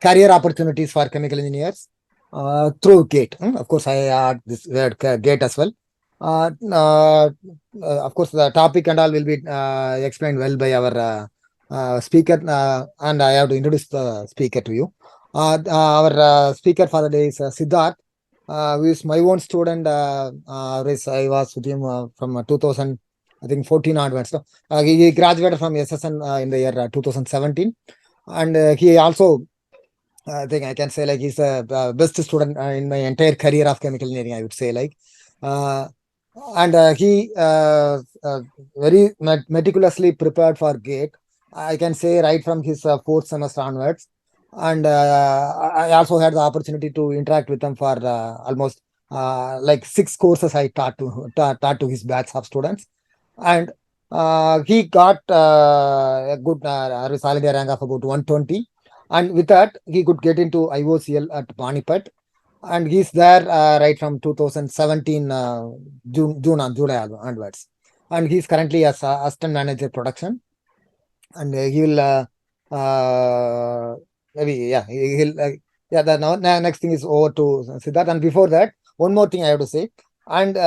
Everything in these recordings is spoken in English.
career opportunities for chemical engineers through GATE. Of course, I add this word GATE as well. Of course, the topic and all will be explained well by our speaker, and I have to introduce the speaker to you. Our speaker for the day is Siddarth, who is my own student. I was with him from 2000, I think 14 onwards. So, he graduated from SSN in the year 2017, and he also, I think I can say, like, he's the best student in my entire career of chemical engineering, I would say, like. And he very meticulously prepared for GATE, I can say, right from his fourth semester onwards. And I also had the opportunity to interact with him for almost like 6 courses I taught to his batch of students. And he got a good all India rank of about 120. And with that, he could get into IOCL at Panipat. And he's there right from 2017 June and July onwards. And he's currently as assistant manager production. And he will maybe, yeah, he'll the next thing is over to Siddarth. And before that, one more thing I have to say. And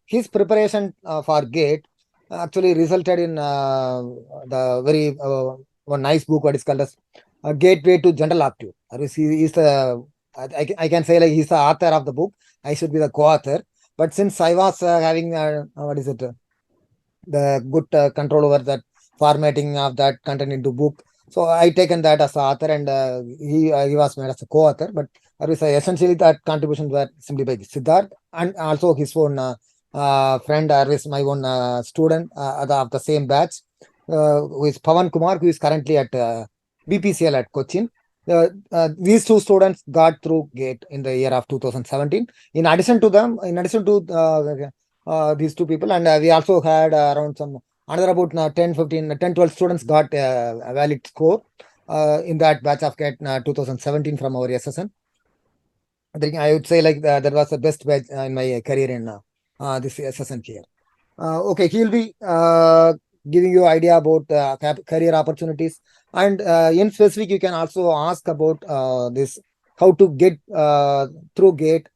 his preparation for GATE actually resulted in the very one nice book, what is called as Gateway to General Aptitude. He's the I can say, like, he's the author of the book. I should be the co-author. But since I was having what is it, the good control over that formatting of that content into book, so I taken that as the author, and he was made as a co-author. But essentially that contribution were simply by Siddarth and also his own friend, my own student of the same batch, who is Pawan Kumar, who is currently at BPCL at Cochin. These 2 students got through GATE in the year of 2017. In addition to these 2 people, and we also had around another about 10, 15, 10, 12 students got a valid score in that batch of GATE 2017 from our SSN. I think I would say, like, that was the best batch in my career in this SSN here. Okay, he'll be giving you idea about career opportunities, and in specific you can also ask about this, how to get through GATE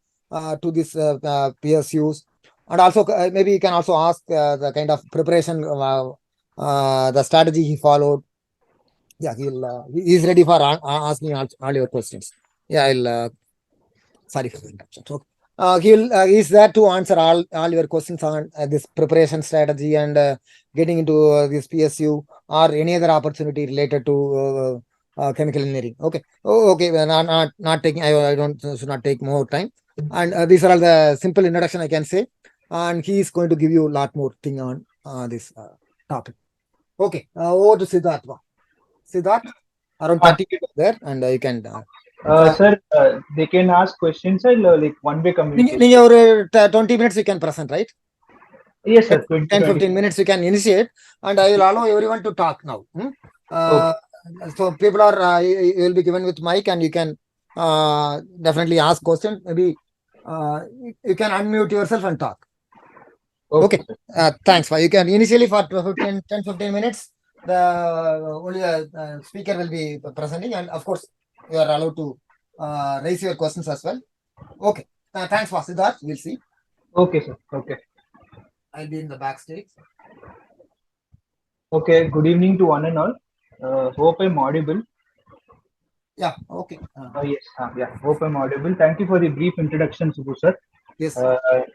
to this PSUs, and also maybe you can also ask the kind of preparation, the strategy he followed. Yeah, he's ready for asking all your questions. Yeah, I'll sorry for the interruption. Okay. He's there to answer all your questions on this preparation strategy and getting into this PSU or any other opportunity related to chemical engineering. Okay. Okay. Well, not taking. I don't should not take more time. And these are all the simple introduction I can say. And he is going to give you a lot more thing on this topic. Okay. Over to Siddarth. Siddarth, around 30 people there, and you can. Sir, they can ask questions, like one-way communication. In your 20 minutes you can present, right? Yes, sir. 10-15 minutes you can initiate, and I will allow everyone to talk now. Okay. So people are, you will be given with mic, and you can definitely ask questions. Maybe you can unmute yourself and talk. Okay. Thanks. You can initially for 10-15 minutes, the only speaker will be presenting, and of course you are allowed to raise your questions as well. Okay. Thanks for Siddarth. We'll see. Okay, sir. Okay. I'll be in the backstage. Okay. Good evening to one and all. Hope I'm audible. Yeah. Okay. Yes. Yeah. Hope I'm audible. Thank you for the brief introduction, Subbu sir. Yes.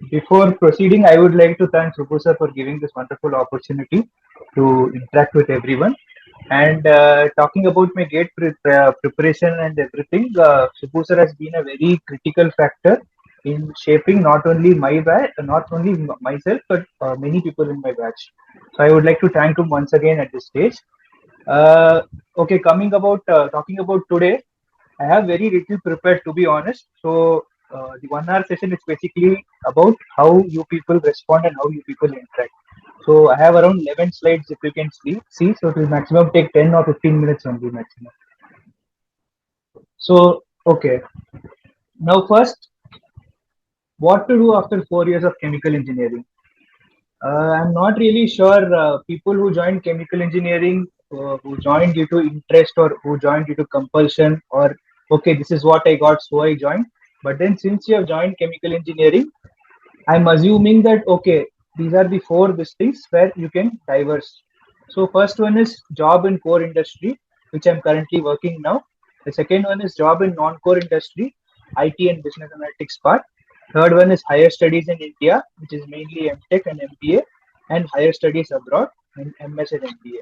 Before proceeding, I would like to thank Subbu sir for giving this wonderful opportunity to interact with everyone. And talking about my GATE preparation and everything, Subbu sir has been a very critical factor in shaping not only myself, but many people in my batch. So I would like to thank him once again at this stage. Okay, talking about today, I have very little prepared, to be honest. So the 1 hour session is basically about how you people respond and how you people interact. So I have around 11 slides if you can see. So it will maximum take 10 or 15 minutes only maximum. So, okay. Now first, what to do after 4 years of chemical engineering? I'm not really sure people who joined chemical engineering, who joined due to interest or who joined due to compulsion, or okay, this is what I got, so I joined. But then since you have joined chemical engineering, I'm assuming that okay, these are the four these things where you can diverse. So first one is job in core industry, which I'm currently working now. The second one is job in non-core industry, IT and business analytics part. Third one is higher studies in India, which is mainly MTech and MBA, and higher studies abroad in MS and MBA.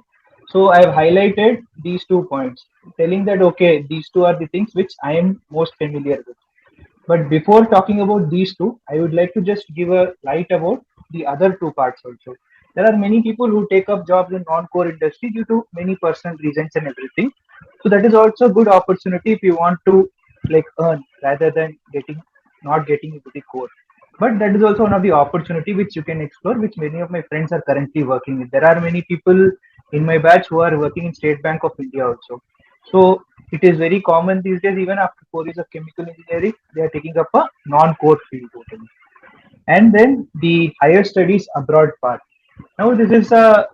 So I've highlighted these 2 points, telling that okay, these two are the things which I am most familiar with. But before talking about these two, I would like to just give a light about the other two parts also. There are many people who take up jobs in non-core industry due to many personal reasons and everything. So that is also a good opportunity if you want to like earn rather than getting not getting into the core. But that is also one of the opportunity which you can explore, which many of my friends are currently working with. There are many people in my batch who are working in State Bank of India also. So it is very common these days, even after 4 years of chemical engineering, they are taking up a non-core field totally. And then the higher studies abroad part. Now this is a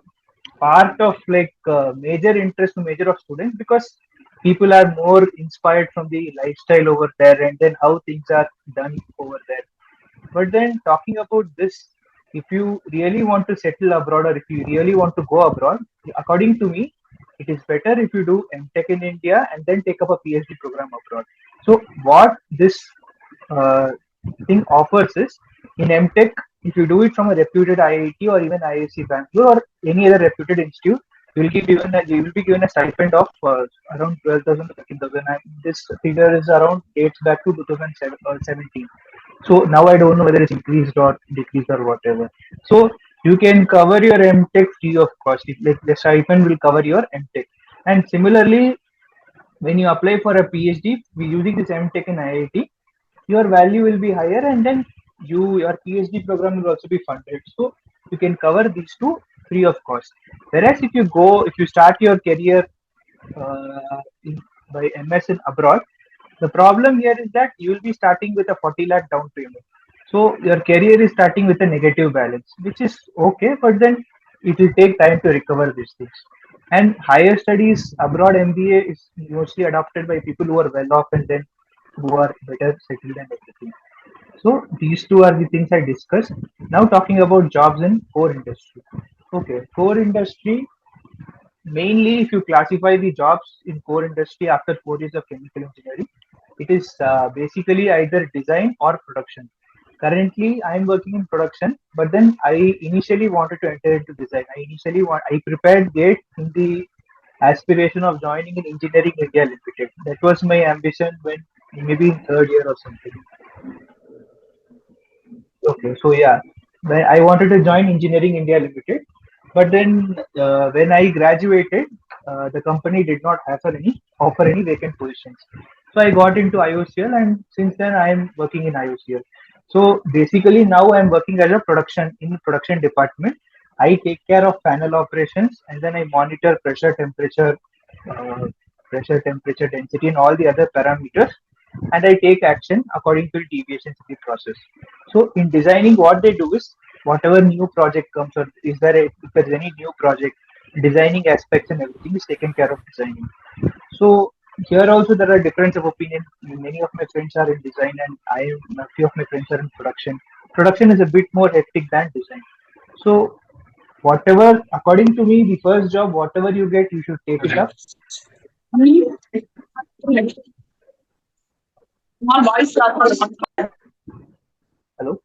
part of like major interest to major of students because people are more inspired from the lifestyle over there and then how things are done over there. But then talking about this, if you really want to settle abroad or if you really want to go abroad, according to me, it is better if you do MTech in India and then take up a PhD program abroad. So what this uh, thing offers is in MTech, if you do it from a reputed IIT or even IIC Bangalore or any other reputed institute, you will be given a stipend of around 12,000 to 13,000. And this figure is around dates back to 2007 or 17. So now I don't know whether it's increased or decreased or whatever. So you can cover your MTech free of cost. Like the stipend will cover your MTech. And similarly, when you apply for a PhD, we using this MTech in IIT, your value will be higher, and then your PhD program will also be funded. So you can cover these two free of cost. Whereas if you start your career by MS in abroad, the problem here is that you will be starting with a 40 lakh down payment. So your career is starting with a negative balance, which is okay, but then it will take time to recover these things. And higher studies abroad MBA is mostly adopted by people who are well off and then who are better settled and everything. So these two are the things I discussed. Now talking about jobs in core industry. Okay, core industry, mainly if you classify the jobs in core industry after 4 years of chemical engineering, it is basically either design or production. Currently, I am working in production, but then I initially wanted to enter into design. I prepared GATE in the aspiration of joining in Engineering India Limited. That was my ambition when maybe in third year or something. Okay, so yeah, I wanted to join Engineering India Limited, but then when I graduated, the company did not offer any vacant positions. So I got into IOCL, and since then I am working in IOCL. So basically now I am working as a production department. I take care of panel operations, and then I monitor uh, pressure, temperature, density, and all the other parameters, and I take action according to the deviations in the process. So in designing, what they do is whatever new project comes, or if there's any new project, designing aspects and everything is taken care of designing. So here also there are difference of opinion. Many of my friends are in design, and a few of my friends are in production. Production is a bit more hectic than design. So whatever, according to me, the first job, whatever you get, you should take it up. Hello.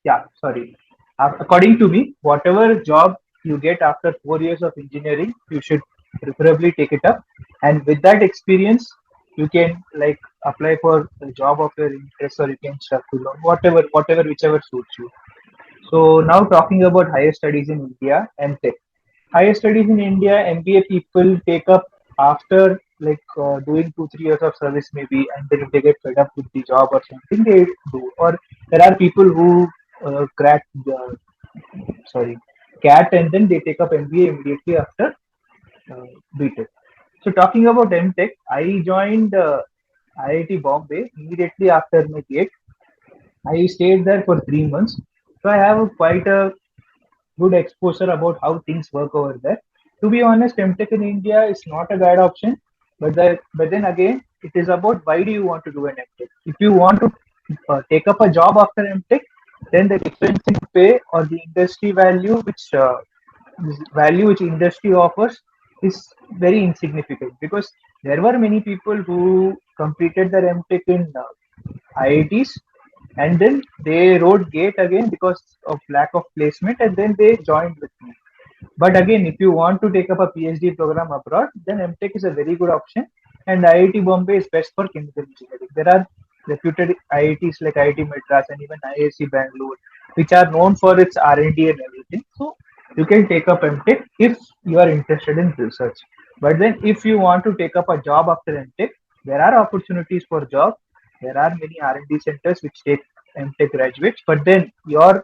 Yeah, sorry. According to me, whatever job you get after 4 years of engineering, you should preferably take it up. And with that experience, you can like apply for a job of your interest, or you can shuffle or whichever suits you. So now talking about higher studies in India, MTech. Higher studies in India, MBA people take up after like doing 2 3 years of service maybe, and then if they get fed up with the job or something, they do. Or there are people who crack the sorry CAT and then they take up MBA immediately after BTech. So talking about MTech, I joined IIT Bombay immediately after my GATE. I stayed there for 3 months, so I have quite a good exposure about how things work over there. To be honest, MTech in India is not a bad option but then again, it is about why do you want to do an MTech. If you want to take up a job after MTech, then the difference in pay or the industry value which industry offers is very insignificant, because there were many people who completed their MTech in IITs, and then they wrote GATE again because of lack of placement, and then they joined with me. But again, if you want to take up a PhD program abroad, then MTech is a very good option, and IIT Bombay is best for chemical engineering. There are reputed IITs like IIT Madras and even IIC Bangalore, which are known for its R&D and everything. So you can take up MTech if you are interested in research. But then, if you want to take up a job after MTech, there are opportunities for job. There are many R&D centers which take MTech graduates, but then your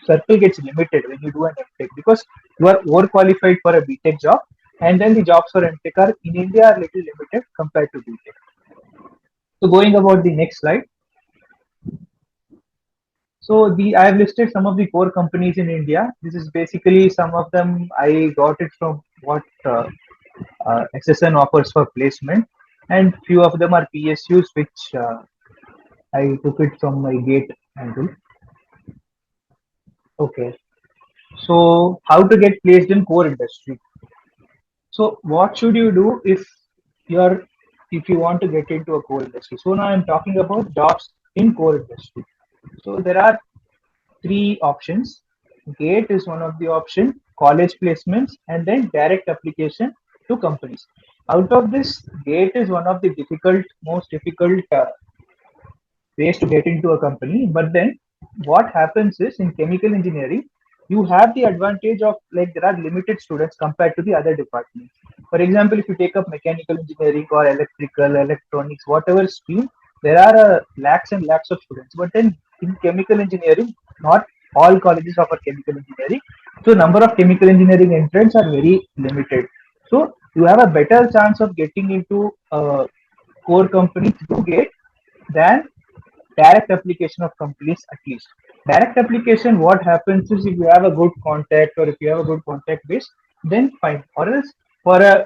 circle gets limited when you do an MTech, because you are overqualified for a BTech job, and then the jobs for MTech are in India are little limited compared to BTech. So going about the next slide. So I have listed some of the core companies in India. This is basically some of them I got it from what SSN offers for placement, and few of them are PSUs which I took it from my GATE angle. Okay. So how to get placed in core industry? So what should you do you're if you want to get into a core industry? So now I'm talking about jobs in core industry. So there are three options. GATE is one of the option, college placements, and then direct application to companies. Out of this, GATE is one of the most difficult ways to get into a company. But then what happens is, in chemical engineering, you have the advantage of, like, there are limited students compared to the other departments. For example, if you take up mechanical engineering or electrical, electronics, whatever stream, there are lakhs and lakhs of students. But then in chemical engineering, not all colleges offer chemical engineering. So number of chemical engineering entrants are very limited. So you have a better chance of getting into a core company through GATE than direct application of companies. At least direct application, what happens is, if you have a good contact or if you have a good contact base, then fine. Or else, for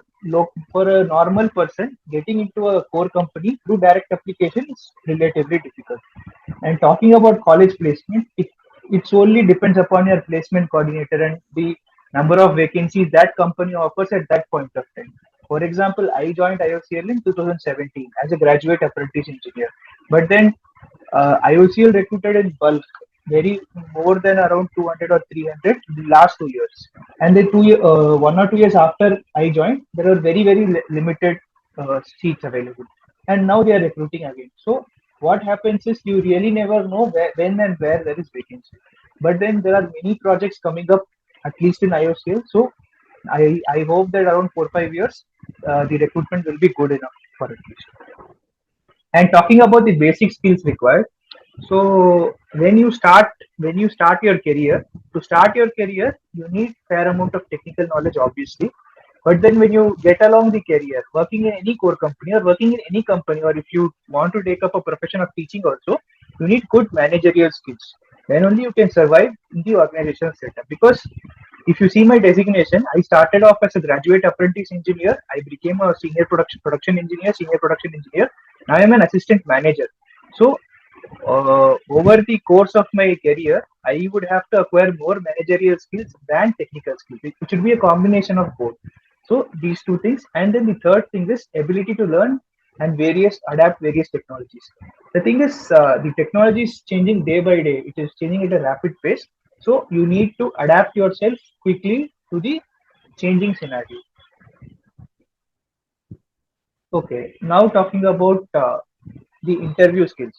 for a normal person, getting into a core company through direct application is relatively difficult. And talking about college placement, it solely depends upon your placement coordinator and the number of vacancies that company offers at that point of time. For example, I joined IOCL in 2017 as a graduate apprentice engineer, but then IOCL recruited in bulk, very more than around 200 or 300 in the last 2 years. And then 1 or 2 years after I joined, there were very limited seats available. And now they are recruiting again. So what happens is, you really never know when and where there is vacancy. But then there are many projects coming up, at least in IOCL. So I hope that around 4 or 5 years, the recruitment will be good enough for at least. And talking about the basic skills required, so when you start your career, to start your career, you need fair amount of technical knowledge, obviously. But then when you get along the career, working in any core company or working in any company, or if you want to take up a profession of teaching also, you need good managerial skills. Then only you can survive in the organizational setup. Because if you see my designation, I started off as a graduate apprentice engineer. I became a senior production engineer, senior production engineer. Now I am an assistant manager. So over the course of my career, I would have to acquire more managerial skills than technical skills. It should be a combination of both. So these two things, and then the third thing is ability to learn and adapt various technologies. The thing is, the technology is changing day by day. It is changing at a rapid pace. So you need to adapt yourself quickly to the changing scenario. Okay, now talking about the interview skills.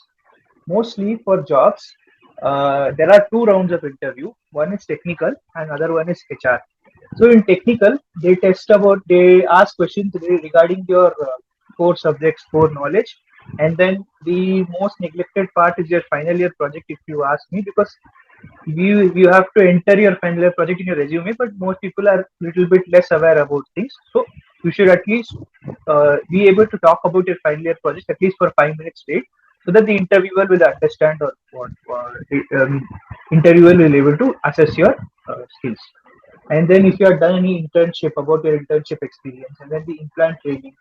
Mostly for jobs, there are two rounds of interview. One is technical and other one is HR. So in technical, they ask questions regarding your core subjects, core knowledge, and then the most neglected part is your final year project, if you ask me, because you have to enter your final year project in your resume, but most people are little bit less aware about things. So you should at least be able to talk about your final year project at least for 5 minutes straight, so that the interviewer will understand, or what interviewer will be able to assess your skills. and then if you have done any internship, about your internship experience, and then the implant training,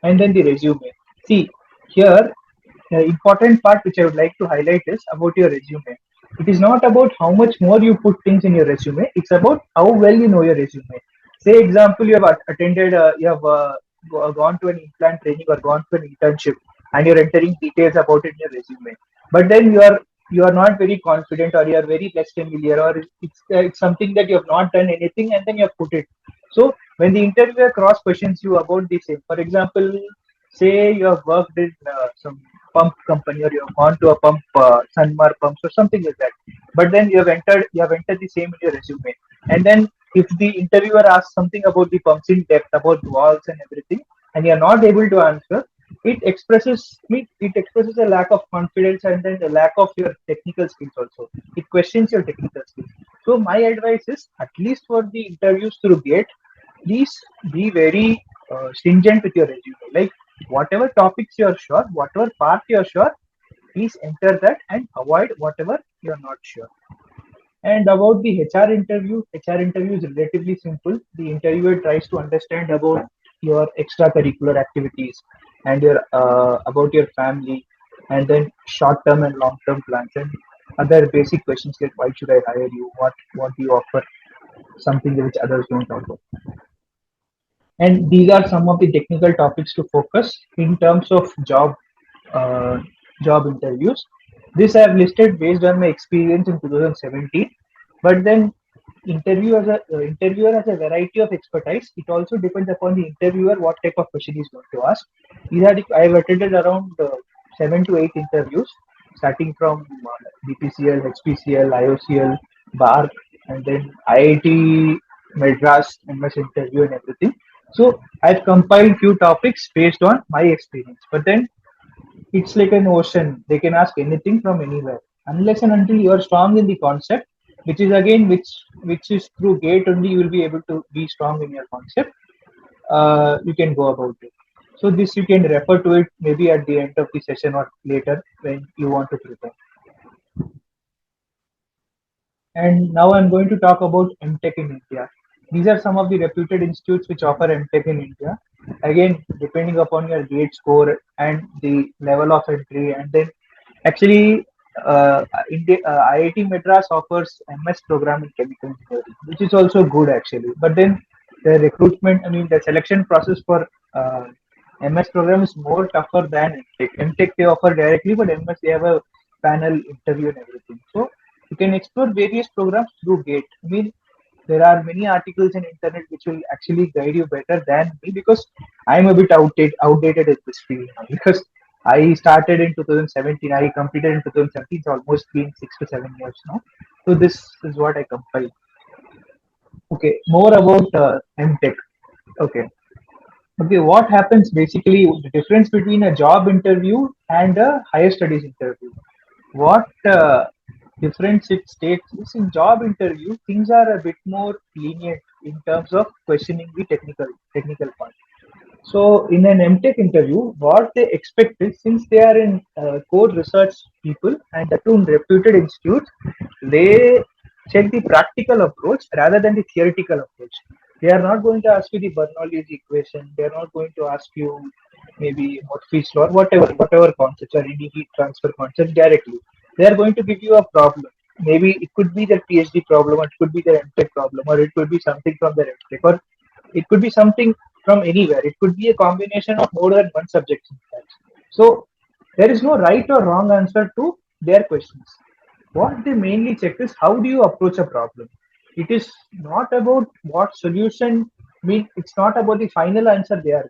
and then the resume. See, here the important part which I would like to highlight is about your resume. It is not about how much more you put things in your resume. It's about how well you know your resume. Say, example, you have attended, you have gone to an implant training or gone to an internship, and you're entering details about it in your resume. But then you are not very confident, or you are very less familiar, or it's something that you have not done anything, and then you have put it. So when the interviewer cross questions you about the same, for example, say you have worked in some pump company, or you have gone to a pump, Sunmar pumps or something like that, but then you have entered the same in your resume, and then if the interviewer asks something about the pumps in depth, about valves and everything, and you are not able to answer, it expresses a lack of confidence, and then a lack of your technical skills also. It questions your technical skills. So my advice is, at least for the interviews through Gate, please be very stringent with your resume. Like, whatever topics you're sure, whatever part you're sure, please enter that and avoid whatever you're not sure. And about the HR interview is relatively simple. The interviewer tries to understand about your extracurricular activities, and your about your family, and then short-term and long-term plans, and other basic questions like, why should I hire you? What do you offer? Something which others don't offer. And these are some of the technical topics to focus in terms of uh, job interviews. This I have listed based on my experience in 2017. But then interviewer has a variety of expertise. It also depends upon the interviewer what type of question he's going to ask. I have attended around 7 to 8 interviews, starting from BPCL, HPCL, IOCL, BARC, and then IIT Madras, MS interview, and everything. So I've compiled few topics based on my experience. But then it's like an ocean. They can ask anything from anywhere, unless and until you are strong in the concept, which is again which is through Gate only you will be able to be strong in your concept. You can go about it. So this you can refer to it maybe at the end of the session or later when you want to prepare. And now I'm going to talk about MTech in India. These are some of the reputed institutes which offer MTech in India. Again, depending upon your GATE score and the level of entry, and then actually, IIT Madras offers MS program in chemical engineering, which is also good actually. But then the recruitment, I mean, the selection process for MS program is more tougher than MTech. MTech they offer directly, but MS they have a panel interview and everything. So you can explore various programs through Gate. I mean, there are many articles in internet which will actually guide you better than me, because I'm a bit outdated in this field now, because I started in 2017. I completed in 2017. It's almost been 6 to 7 years now. So this is what I compiled. Okay, more about MTech. Okay. Okay, what happens basically, the difference between a job interview and a higher studies interview? What difference it states is, in job interview, things are a bit more lenient in terms of questioning the technical part. So in an MTech interview, what they expect is, since they are in core research people and that too in reputed institutes, they check the practical approach rather than the theoretical approach. They are not going to ask you the Bernoulli's equation. They are not going to ask you maybe Murphy's law, whatever concepts or any heat transfer concepts directly. They are going to give you a problem. Maybe it could be their PhD problem, or it could be their MTech problem, or it could be something from their MTech, or it could be something from anywhere. It could be a combination of more than one subject sometimes. So there is no right or wrong answer to their questions. What they mainly check is, how do you approach a problem. It is not about what solution. I mean, it's not about the final answer they are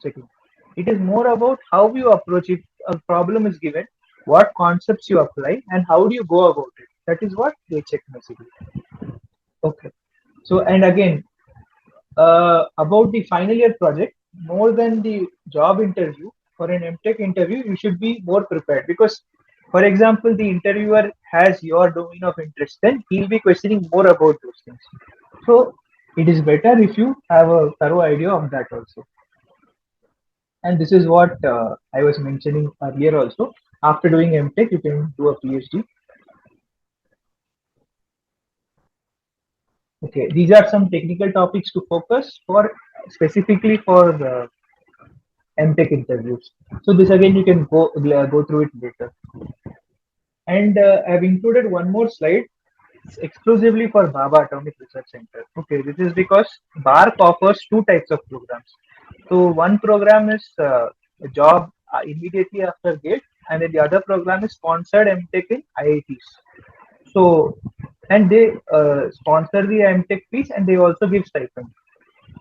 checking. It is more about how you approach it. A problem is given, what concepts you apply, and how do you go about it. That is what they check basically. Okay. So, and again, about the final year project, more than the job interview, for an MTech interview, you should be more prepared, because, for example, the interviewer has your domain of interest, then he'll be questioning more about those things. So it is better if you have a thorough idea of that also. And this is what I was mentioning earlier also. After doing MTech, you can do a PhD. Okay, these are some technical topics to focus for, specifically for MTech interviews. So this again you can go through it later. And I've included one more slide exclusively for Baba Atomic Research Center. Okay, this is because BARC offers two types of programs. So one program is a job immediately after GATE, and then the other program is sponsored MTech in IITs. So, and they sponsor the MTech fees, and they also give stipend.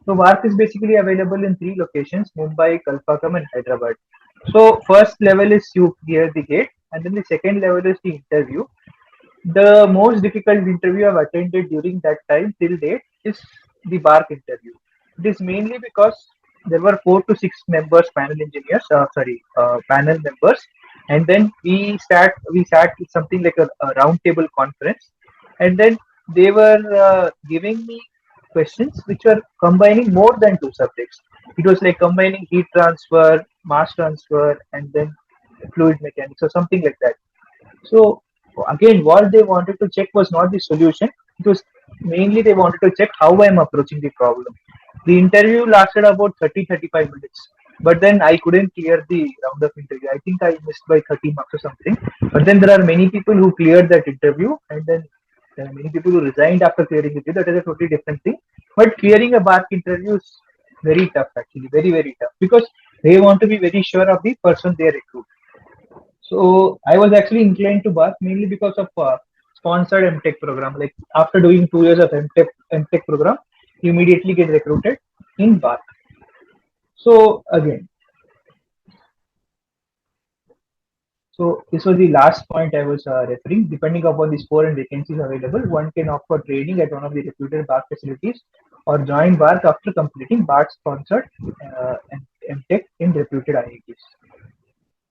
So BARC is basically available in three locations: Mumbai, Kalpakam, and Hyderabad. So first level is you clear the gate, and then the second level is the interview. The most difficult interview I've attended during that time till date is the BARC interview. It is mainly because there were 4 to 6 members, panel members, and then we sat with something like a round table conference, and then they were giving me questions which were combining more than two subjects. It was like combining heat transfer, mass transfer, and then fluid mechanics or something like that. So again, what they wanted to check was not the solution. It was mainly they wanted to check how I am approaching the problem. The interview lasted about 30-35 minutes. But then I couldn't clear the round of interview. I think I missed by 30 marks or something. But then there are many people who cleared that interview, and then there are many people who resigned after clearing it. That is a totally different thing. But clearing a BARC interview is very tough, actually, very, very tough, because they want to be very sure of the person they recruit. So I was actually inclined to BARC mainly because of sponsored MTech program. Like after doing 2 years of MTech program, you immediately get recruited in BARC. So again, so this was the last point I was referring. Depending upon the score and vacancies available, one can opt for training at one of the reputed BARC facilities or join BARC after completing BARC sponsored MTech in reputed IITs.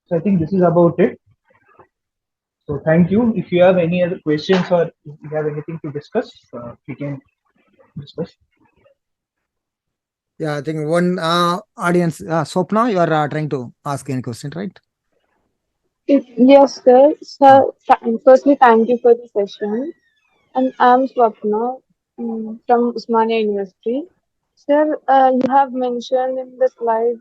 So I think this is about it. So thank you. If you have any other questions or if you have anything to discuss, we can discuss. Yeah, I think one audience, Swapna, you are trying to ask any question, right? Yes, sir. Sir, firstly, thank you for the session. And I'm Swapna from Usmania University. Sir, you have mentioned in the slide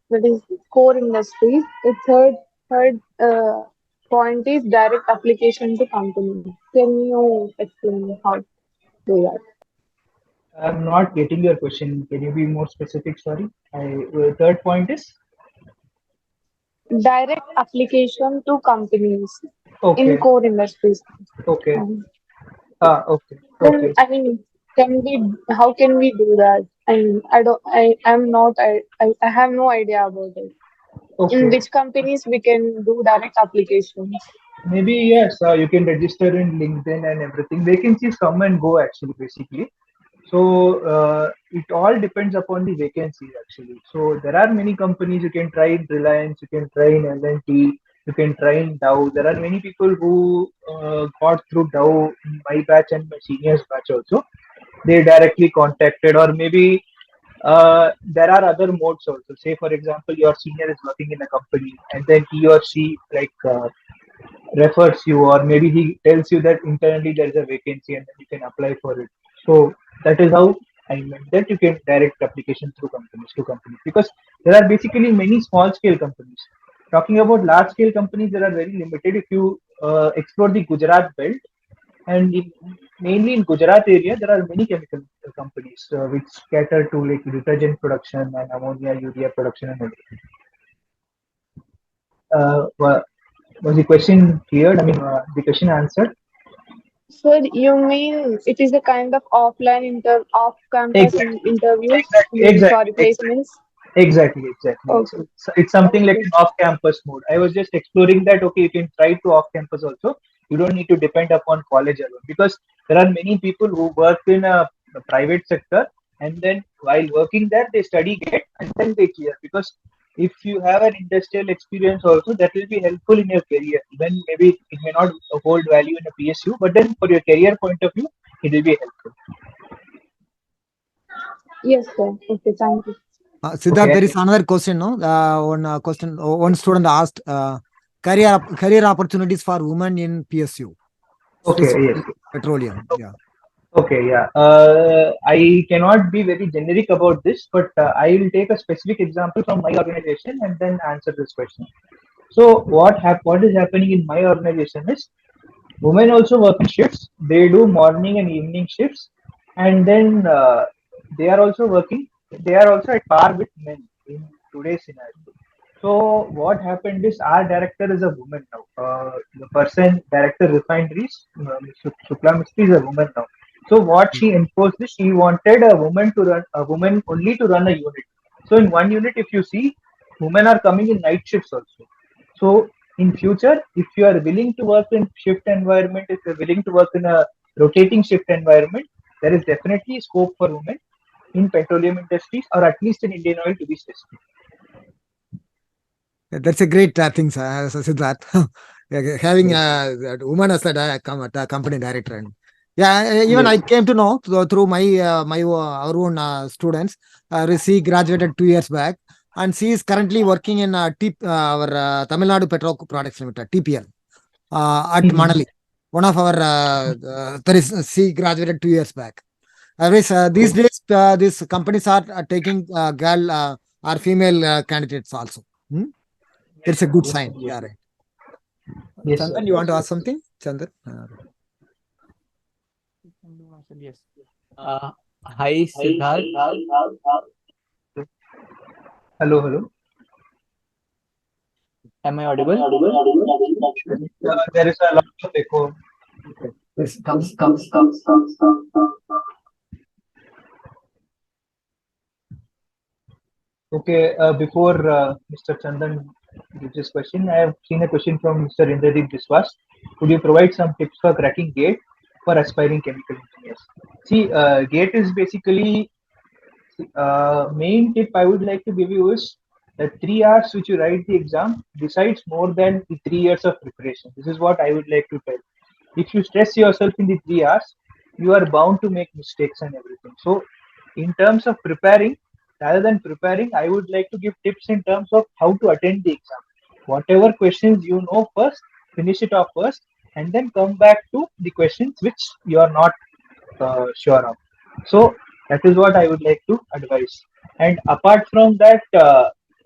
that is core industries. The third point is direct application to company. Can you explain how to do that? I'm not getting your question. Can you be more specific? Sorry. Third point is Direct application to companies in okay. core industries. Okay. Um, Okay. Then, Okay. I mean, how can we do that? I'm not, I have no idea about it. In Okay. which companies we can do direct applications? Maybe yes. You can register in LinkedIn and everything. Vacancies come and go actually, basically. So it all depends upon the vacancies actually. So there are many companies you can try in Reliance, you can try in L&T, you can try in Dow. There are many people who got through Dow in my batch and my seniors batch also. They directly contacted, or maybe there are other modes also. Say for example, your senior is working in a company, and then he or she refers you, or maybe he tells you that internally there is a vacancy and then you can apply for it. So that is how I meant that you can direct application through companies to companies, because there are basically many small scale companies. Talking about large scale companies, there are very limited. If you explore the Gujarat belt, and mainly in Gujarat area, there are many chemical companies which cater to like detergent production and ammonia, urea production and everything. Was the question cleared? I mean, the question answered? So you mean it is a kind of off-campus Exactly, interviews? exactly, Sorry, exactly, placements. exactly, exactly. So Okay, it's something like okay. an off-campus mode. I was just exploring that. Okay, you can try to off-campus also. You don't need to depend upon college alone, because there are many people who work in a private sector, and then while working there they study GATE and then they clear. Because if you have an industrial experience also, that will be helpful in your career. Even maybe it may not hold value in a PSU, but then for your career point of view, it will be helpful. Yes, sir. Okay, thank you. Siddarth, Okay. there is another question, no? One question, one student asked, career opportunities for women in PSU, Okay. Yes. specifically petroleum. Yeah. Okay, yeah. I cannot be very generic about this, but I will take a specific example from my organization and then answer this question. So, what is happening in my organization is women also work in shifts. They do morning and evening shifts, and then they are also working. They are also at par with men in today's scenario. So what happened is our director is a woman now. The person director refineries, Shukla Mistry is a woman now. So what she enforced is she wanted a woman only to run a unit. So in one unit, if you see, women are coming in night shifts also. So in future, if you are willing to work in shift environment, if you're willing to work in a rotating shift environment, there is definitely scope for women in petroleum industries or at least in Indian oil to be specific. That's a great thing, Siddarth. Having Yes. a woman as a company director. And yeah, even Yes. I came to know through our own students. She graduated 2 years back, and she is currently working in our Tamil Nadu Petro Products Limited (TPL) at Mhm. Manali. One of our there is she graduated 2 years back. Otherwise, these Okay. days these companies are taking girl or female candidates also. Hmm? Yes, It's a sir. good Yes, sign. sir. Yeah, Yes, sir. right. Yes, sir. Chandan, you want to ask something? Chandan? Yes. Uh, Hi, Siddharth. Hello, hello. Am I audible? There is a lot of echo. Yes. Okay, before Mr. Chandan gives his question, I have seen a question from Mr. Indradeep Biswas. Could you provide some tips for cracking GATE for aspiring chemical engineers? See, GATE is basically main tip I would like to give you is the 3 hours which you write the exam decides more than the 3 years of preparation. This is what I would like to tell. If you stress yourself in the 3 hours, you are bound to make mistakes and everything. So, in terms of preparing, rather than preparing, I would like to give tips in terms of how to attend the exam. Whatever questions you know first, finish it off first, and then come back to the questions which you are not sure of. So that is what I would like to advise. And apart from that,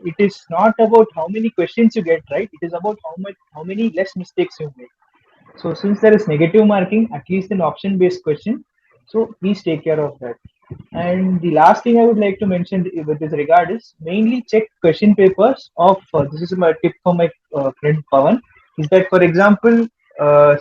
it is not about how many questions you get right. It is about how many less mistakes you make. So since there is negative marking, at least in option-based question, so please take care of that. And the last thing I would like to mention with this regard is mainly check question papers of this is my tip for my friend Pawan. Is that for example,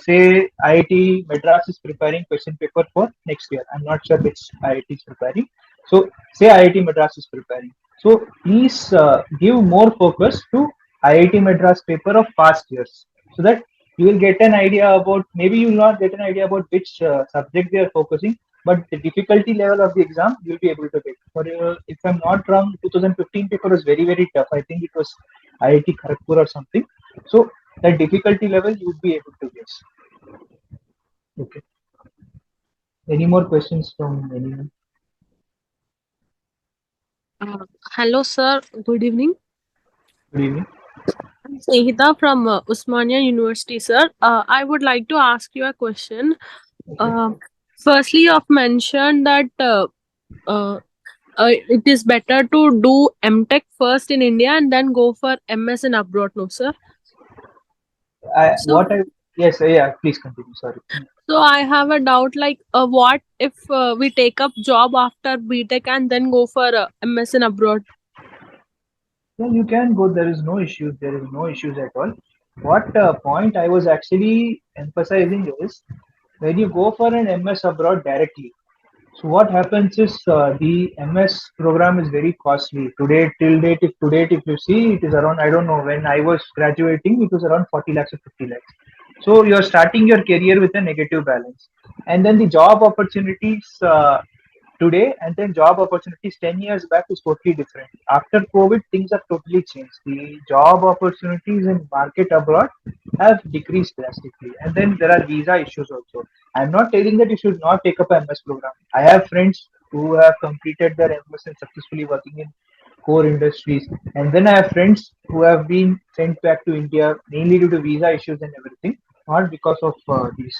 say IIT Madras is preparing question paper for next year. I'm not sure which IIT is preparing. So say IIT Madras is preparing. So please give more focus to IIT Madras paper of past years so that you will get an idea about maybe you will not get an idea about which subject they are focusing, but the difficulty level of the exam you'll be able to get. For if I'm not wrong, 2015 paper was very tough. I think it was IIT Kharagpur or something. So that difficulty level you would be able to guess. Okay. Any more questions from anyone? Hello, sir. Good evening. Good evening. I'm Sehita from Usmania University, sir. I would like to ask you a question. Okay. Uh, Firstly, you have mentioned that uh, it is better to do MTech first in India and then go for MS in abroad, no, sir? So, What I yes, yeah. Please continue. Sorry. so I have a doubt. Like, what if we take up job after BTech and then go for MS in abroad? Yeah, you can go. There is no issue. There is no issues at all. What point I was actually emphasizing is when you go for an MS abroad directly. So what happens is the MS program is very costly. If you see, it is around I don't know when I was graduating, it was around 40 lakhs or 50 lakhs. So you are starting your career with a negative balance, and then the job opportunities today and then job opportunities 10 years back is totally different. After COVID, things have totally changed. The job opportunities in market abroad have decreased drastically. And then there are visa issues also. I'm not telling that you should not take up a MS program. I have friends who have completed their MS and successfully working in core industries. And then I have friends who have been sent back to India mainly due to visa issues and everything, not because of these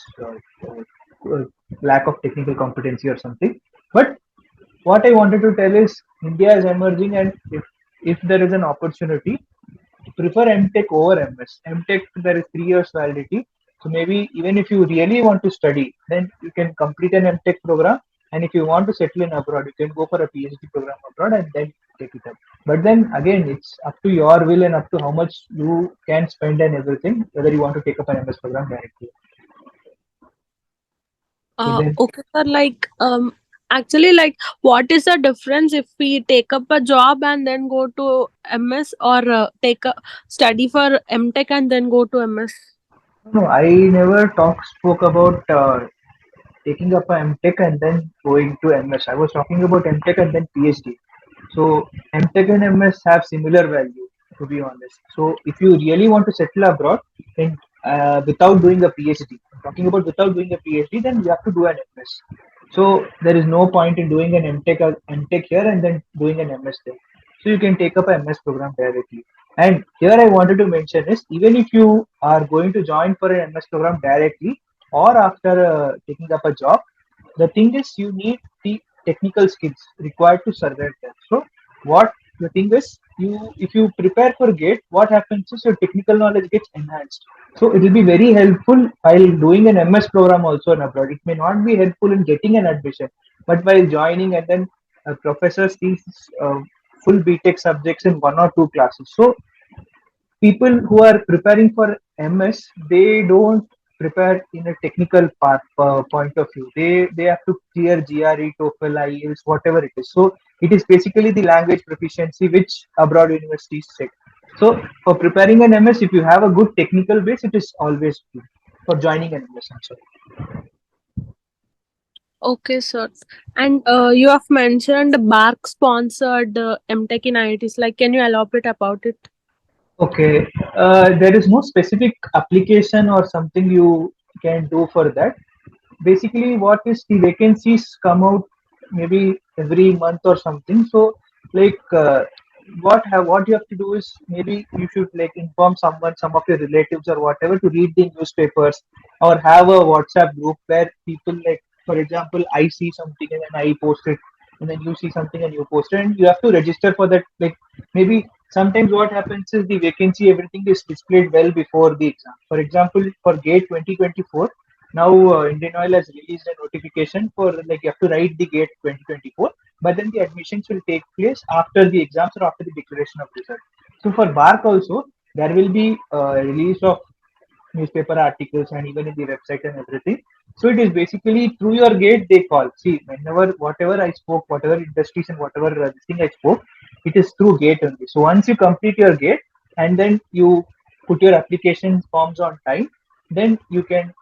lack of technical competency or something. But what I wanted to tell is India is emerging, and if there is an opportunity, prefer MTech over MS. MTech, there is 3 years validity. So maybe even if you really want to study, then you can complete an MTech program. And if you want to settle in abroad, you can go for a PhD program abroad and then take it up. But then again, it's up to your will and up to how much you can spend and everything, whether you want to take up an MS program directly. So then, Okay, sir. Actually, what is the difference if we take up a job and then go to MS, or take a study for MTech and then go to MS? no, I never spoke about taking up a MTech and then going to MS. I was talking about MTech and then PhD. So MTech and MS have similar value, to be honest. So if you really want to settle abroad, then without doing a PhD, I'm talking about without doing a PhD, then you have to do an MS. So there is no point in doing an MTech here and then doing an MS there. So you can take up a MS program directly. And here I wanted to mention is even if you are going to join for an MS program directly or after taking up a job, the thing is you need the technical skills required to survive there. So what the thing is, you if you prepare for GATE, what happens is your technical knowledge gets enhanced. So it will be very helpful while doing an MS program also in abroad. It may not be helpful in getting an admission, but while joining and then professors teach full BTech subjects in 1 or 2 classes. So people who are preparing for MS, they don't prepare in a technical point of view. They have to clear GRE, TOEFL, IELTS, whatever it is. So it is basically the language proficiency which abroad universities check. So for preparing an MS, if you have a good technical base, it is always good for joining an MS. I'm sorry. Okay, sir. And you have mentioned BARC sponsored MTech in IITs. Can you elaborate about it? Okay, there is no specific application or something you can do for that. Basically, what is the vacancies come out maybe every month or something. So, like, what you have to do is maybe you should like inform someone, some of your relatives or whatever, to read the newspapers or have a WhatsApp group where people like, for example, I see something and then I post it, and then you see something and you post it, and you have to register for that. Like maybe sometimes what happens is the vacancy, everything is displayed well before the exam. For example, for GATE 2024, now Indian Oil has released a notification for like you have to write the GATE 2024, but then the admissions will take place after the exams or after the declaration of result. So for BARC also, there will be release of newspaper articles and even in the website and everything. So it is basically through your gate they call. See, whenever whatever I spoke, whatever industries and whatever thing I spoke, it is through gate only. So once you complete your gate and then you put your application forms on time, then you can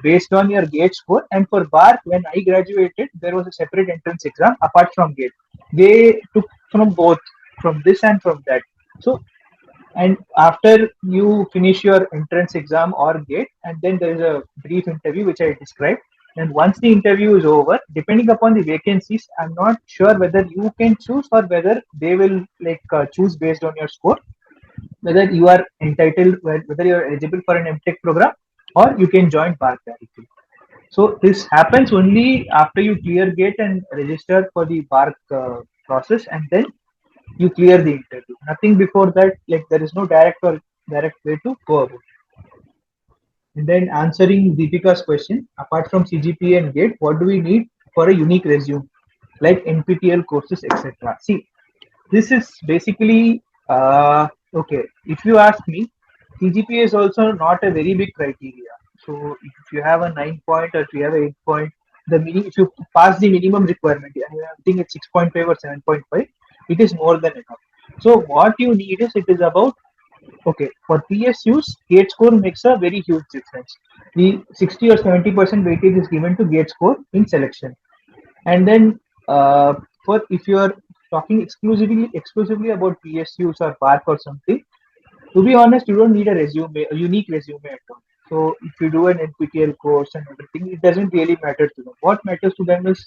based on your gate score. And for BARC, when I graduated, there was a separate entrance exam apart from gate. They took from both, from this and from that. So and after you finish your entrance exam or gate, and then there is a brief interview which I described. And once the interview is over, depending upon the vacancies, I'm not sure whether you can choose or whether they will choose based on your score, whether you are entitled, whether you are eligible for an MTech program, or you can join BARC directly. So this happens only after you clear gate and register for the BARC process, and then you clear the interview. Nothing before that, like there is no direct way to go about it. And then answering Deepika's question, apart from CGPA and GATE, what do we need for a unique resume, like NPTEL courses, etc. See, this is basically okay. If you ask me, CGPA is also not a very big criteria. So if you have a 9 point or if you have a 8 point, if you pass the minimum requirement, I think it's 6.5 or 7.5, it is more than enough. So what you need is, it is about, okay, for PSUs, gate score makes a very huge difference. The 60 or 70% weightage is given to gate score in selection. And then for if you are talking exclusively about PSUs or BARC or something, to be honest, you don't need a resume, a unique resume at all. So if you do an NPTEL course and everything, it doesn't really matter to them. What matters to them is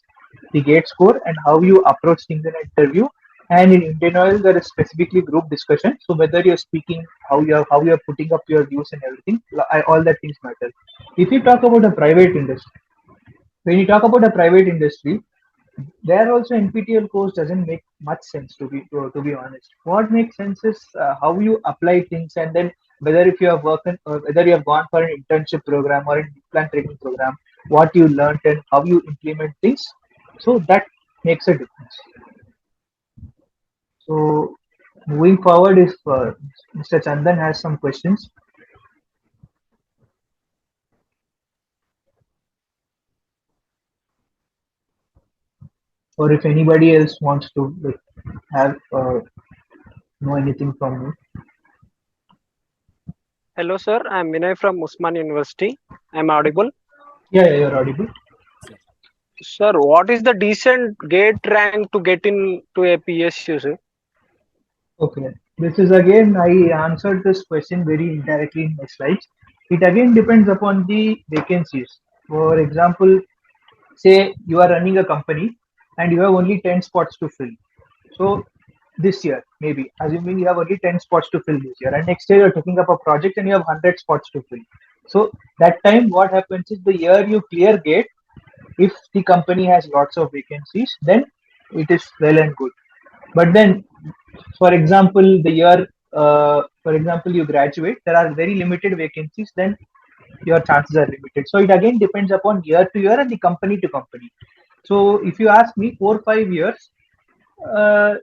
the gate score and how you approach things in an interview. And in Indian Oil, there is specifically group discussion. So whether you're speaking, how you're putting up your views and everything, all that things matter. If you talk about a private industry, when you talk about a private industry, there also NPTEL course doesn't make much sense to be honest. What makes sense is how you apply things, and then whether if you have working or whether you have gone for an internship program or an plant training program, what you learned and how you implement things. So that makes a difference. So moving forward, if Mr. Chandan has some questions. Or if anybody else wants to like, have know anything from me. Hello, sir. I'm Vinay from Usman University. I'm audible. Yeah, you're audible. Sir, what is the decent gate rank to get into a PSU, sir? Okay, this is again, I answered this question very indirectly in my slides. It again depends upon the vacancies. For example, say you are running a company and you have only 10 spots to fill. So this year, maybe, assuming you have only 10 spots to fill this year, and next year you're taking up a project and you have 100 spots to fill. So that time, what happens is the year you clear gate, if the company has lots of vacancies, then it is well and good. But then, for example, for example, you graduate, there are very limited vacancies, then your chances are limited. So it again depends upon year to year and the company to company. So if you ask me, 4 5 years,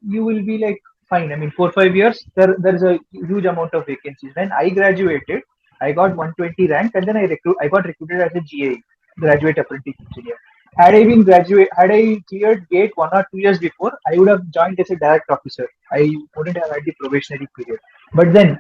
you will be like fine. I mean, 4 5 years, there's a huge amount of vacancies. When I graduated, I got 120 rank, and then I got recruited as a GA, graduate apprentice engineer. Had I cleared gate 1 or 2 years before, I would have joined as a direct officer. I wouldn't have had the probationary period. But then,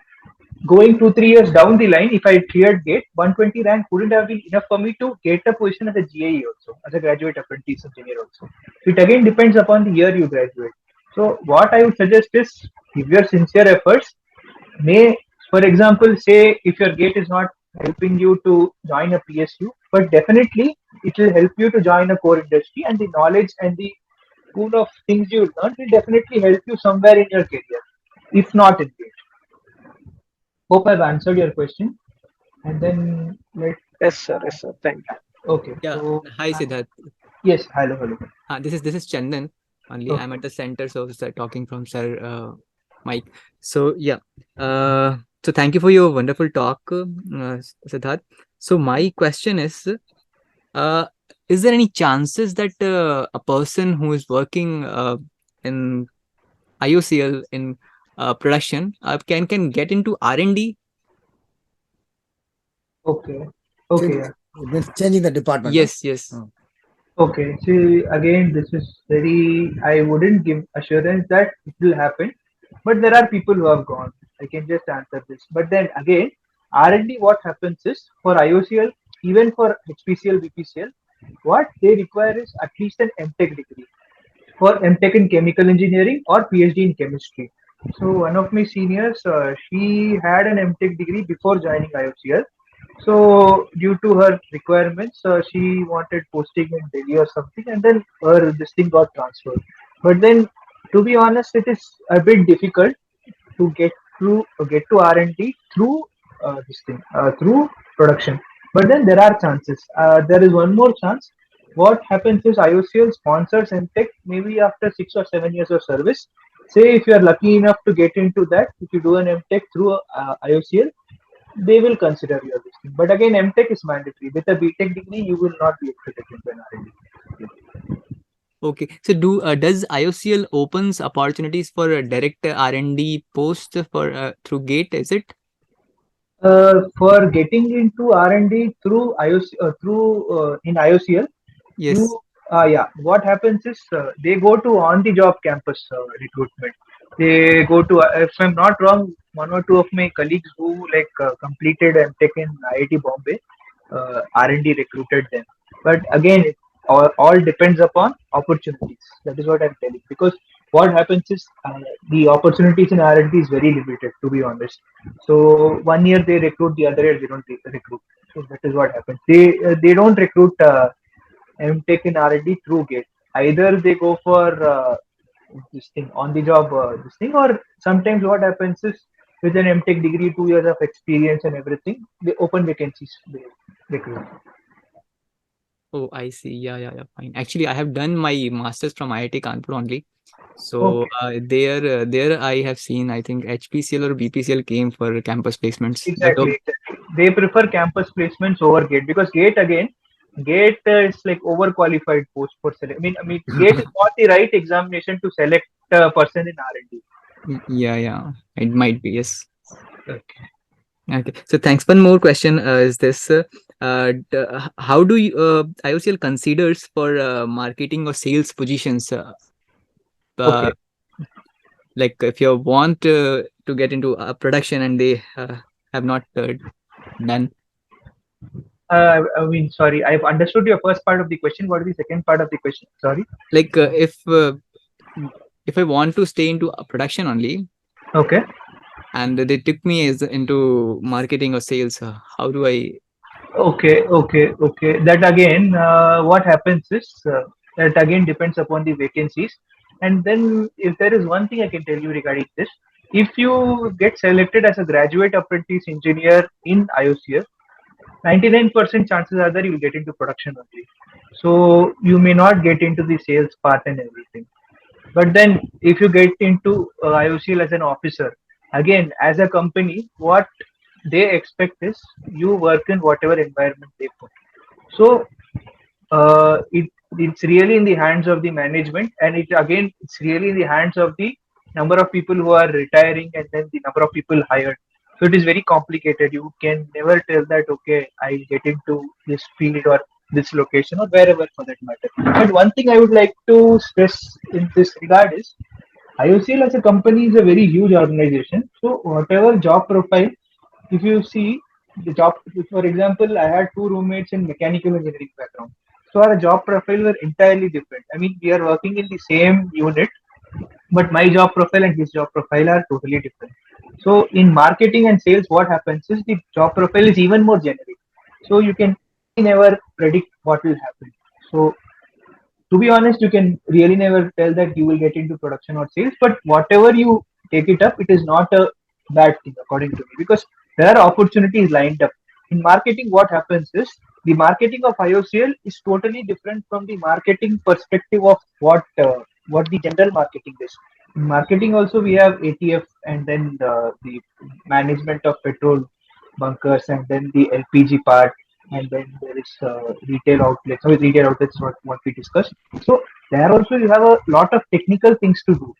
going 2 3 years down the line, if I cleared gate, 120 rank wouldn't have been enough for me to get a position as a GAE also, as a graduate apprentice engineer also. So it again depends upon the year you graduate. So what I would suggest is give your sincere efforts. May, for example, say if your gate is not helping you to join a PSU, but definitely it will help you to join a core industry, and the knowledge and the pool of things you learn will definitely help you somewhere in your career, if not in gate. Hope I've answered your question. And then let Yes, sir. Yes, sir. Thank you. okay. Yeah. So Hi, Siddarth. yes, hello. This is Chandan. Only Okay. I'm at the center, so sir, talking from Sir Mike. So yeah. So thank you for your wonderful talk, Siddharth. So my question is there any chances that a person who is working in IOCL in production can get into R&D? Okay. Okay. Yeah. It means changing the department. Yes, yes. Oh. Okay. See, again, this is very. I wouldn't give assurance that it will happen, but there are people who have gone. I can just answer this. But then again, R&D, what happens is for IOCL, even for HPCL, BPCL, what they require is at least an MTech degree for MTech in chemical engineering or PhD in chemistry. So one of my seniors, she had an MTech degree before joining IOCL. So due to her requirements, she wanted posting in Delhi or something, and then her this thing got transferred. But then, to be honest, it is a bit difficult to get to R&D through through production. But then there are chances. There is one more chance. What happens is IOCL sponsors MTech maybe after 6 or 7 years of service. Say if you are lucky enough to get into that, if you do an MTech through IOCL, they will consider your this thing. But again, MTech is mandatory. With a BTech degree, you will not be able to get into an R&D. Okay. So does IOCL opens opportunities for a direct R&D post for through GATE? Is it? For getting into R&D through in IOCL, Yes. what happens is they go to on-the-job campus recruitment. They go to, if I'm not wrong, one or two of my colleagues who completed MTech in IIT Bombay, R&D recruited them. But again, it all depends upon opportunities. That is what I'm telling. Because what happens is the opportunities in R&D is very limited, to be honest. So one year they recruit, the other year they don't recruit. So that is what happens. They don't recruit MTech in R&D through GATE. Either they go for this thing on the job this thing, or sometimes what happens is with an MTech degree, 2 years of experience and everything, they open vacancies, they recruit. Oh, I see. Yeah. Fine. Actually, I have done my master's from IIT Kanpur only. So there I have seen, I think HPCL or BPCL came for campus placements. But Exactly, exactly. They prefer campus placements over gate because gate again, gate is like overqualified post for select. I mean, gate is not the right examination to select a person in R&D. yeah, it might be, yes. Okay. Okay. So thanks. One more question is this: how do you IOCL considers for marketing or sales positions? Uh, Okay. like if you want to get into production and they have not done. I mean, sorry, I've understood your first part of the question. What is the second part of the question? Sorry. Like if I want to stay into production only, Okay. and they took me as into marketing or sales, how do I? Okay. That again, what happens is that again depends upon the vacancies. And then, if there is one thing I can tell you regarding this, if you get selected as a graduate apprentice engineer in IOCS, 99% chances are that you will get into production only. So you may not get into the sales part and everything. But then, if you get into IOCL as an officer, again, as a company, what they expect is you work in whatever environment they put. So it's really in the hands of the management, and it's really in the hands of the number of people who are retiring and then the number of people hired. So it is very complicated. You can never tell that okay, I'll get into this field or this location or wherever for that matter. But one thing I would like to stress in this regard is IOCL as a company is a very huge organization. So whatever job profile, if you see the job, for example, I had two roommates in mechanical engineering background. So our job profile were entirely different. I mean, we are working in the same unit, but my job profile and his job profile are totally different. So in marketing and sales, what happens is the job profile is even more generic. So you can never predict what will happen. So to be honest, you can really never tell that you will get into production or sales, but whatever you take it up, it is not a bad thing according to me because there are opportunities lined up. In marketing, what happens is the marketing of IOCL is totally different from the marketing perspective of what the general marketing is. In marketing, also we have ATF and then the management of petrol bunkers and then the LPG part and then there is retail outlets. So retail outlets, what we discussed. So there also you have a lot of technical things to do.